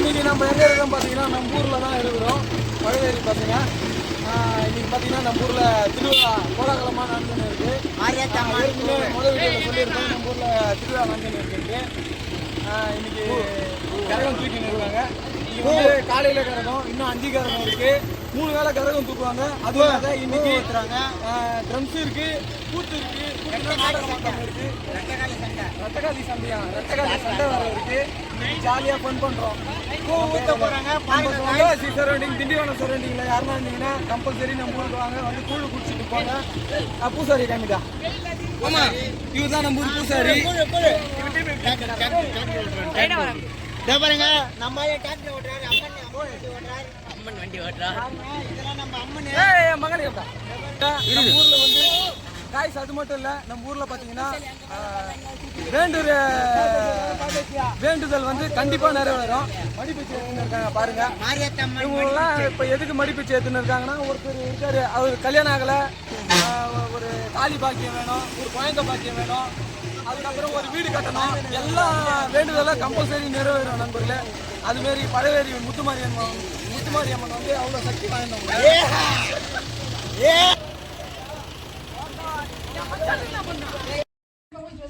இன்னைக்கு நம்ம எங்கே இருக்கோம் பார்த்தீங்கன்னா நம்ம ஊரில் தான் இருக்கிறோம். பழவேரி பசங்க. இன்னைக்கு பார்த்தீங்கன்னா நம்ம ஊரில் திருவிழா கோலாகலமாக நடந்துன்னு இருக்குது. முதல் வீடியோவில் சொல்லியிருக்கோம் நம்ம ஊரில் திருவிழா நடந்துன்னு இருக்குன்ட்டு. இன்னைக்கு கரகம் தூக்கின்னு இருக்காங்க. இன்னைக்கு வந்து காலையில் கரகம், இன்னும் 5 கரகம் இருக்குது. 3 வேளை கரகம் தூக்குவாங்க. அதுவாக இன்னைக்கு ட்ரம்ஸ் இருக்குது, கூத்து இருக்குது, நாடகம் இருக்குது, ரத்தகாலி சண்டையா, ரத்தகாலி சண்டை வர இருக்குது. ஜாலியாக ஃபன் பண்ணுறோம். சரௌண்டிங் திண்டிவனம் சரௌண்டிங்கில் யாருன்னா இருந்தீங்கன்னா கம்பல்சரி நம்ம ஊருக்கு வாங்க, வந்து கூழ் குடிச்சிட்டு போங்க. பூசாரி காமிக்கா. ஆமாம், இவர் தான் நம்ம ஊர் பூசாரி. பாருங்க, நம்ம டிராக்டர் ஓட்டுறாரு, அம்மன் வண்டி ஓட்டுறாரு. இதெல்லாம் நம்ம அம்மன் மகனே. நம்ம ஊரில் வந்து காய்ஸ் அது மட்டும் இல்லை, நம்ம ஊரில் பார்த்தீங்கன்னா வேண்டுதல் வந்து கண்டிப்பாக நிறைவேறும். மடிப்பிச்சு ஏற்றுன்னு இருக்காங்க பாருங்க. இவங்கெல்லாம் இப்போ எதுக்கு மடிப்பிச்சு ஏற்றுன்னு இருக்காங்கன்னா, ஒருத்தர் இருக்காரு, அவர் கல்யாணம் ஆகலை, ஒரு தாலி பாக்கியம் வேணும், ஒரு குழந்தை பாக்கியம் வேணும், அதுக்கப்புறம் ஒரு வீடு கட்டணும். எல்லாம் வேண்டுதலாக கம்பல்சரி நிறைவேறும் நண்பர்களே. அதுமாரி பழவேரி முத்துமாரியம்மன் வந்து அவ்வளோ சக்தி வாய்ந்தவங்க.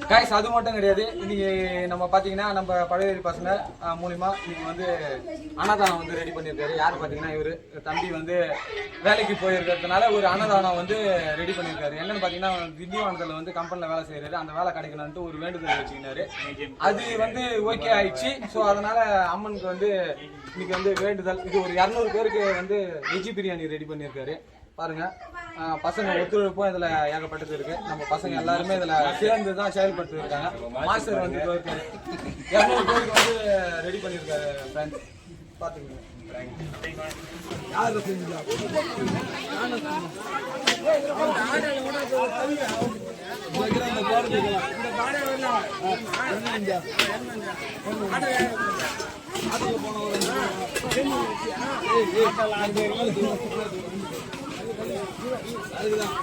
காய்ஸ் அது மட்டும் கிடையாது. இன்னைக்கு நம்ம பார்த்தீங்கன்னா நம்ம பழவேரி பசங்க மூலிமா இன்னைக்கு வந்து அன்னதானம் வந்து ரெடி பண்ணியிருக்காரு. யார் பார்த்தீங்கன்னா இவர் தம்பி வந்து வேலைக்கு போயிருக்கிறதுனால ஒரு அன்னதானம் வந்து ரெடி பண்ணியிருக்காரு. என்னன்னு பார்த்தீங்கன்னா திண்டிவனத்தில் வந்து கம்பெனியில் வேலை செய்கிறாரு. அந்த வேலை கிடைக்கணும்ட்டு ஒரு வேண்டுதல் வச்சுக்கினாரு. அது வந்து ஓகே ஆயிடுச்சு. ஸோ அதனால அம்மனுக்கு வந்து இன்னைக்கு வந்து வேண்டுதல், இது ஒரு 200 பேருக்கு வந்து வெஜ்ஜி பிரியாணி ரெடி பண்ணியிருக்காரு. பாருங்க, பசங்க ஒத்துழைப்பும் இதில் ஏகப்பட்டது இருக்கு. நம்ம பசங்க எல்லாருமே இதில் சேர்ந்து தான் செயல்பட்டு இருக்காங்க. மாஸ்டர் வந்து 200 பேருக்கு வந்து ரெடி பண்ணியிருக்காரு. ஃப்ரெண்ட்ஸ் பார்த்துக்கோங்க. யார் செஞ்சா அதுதான்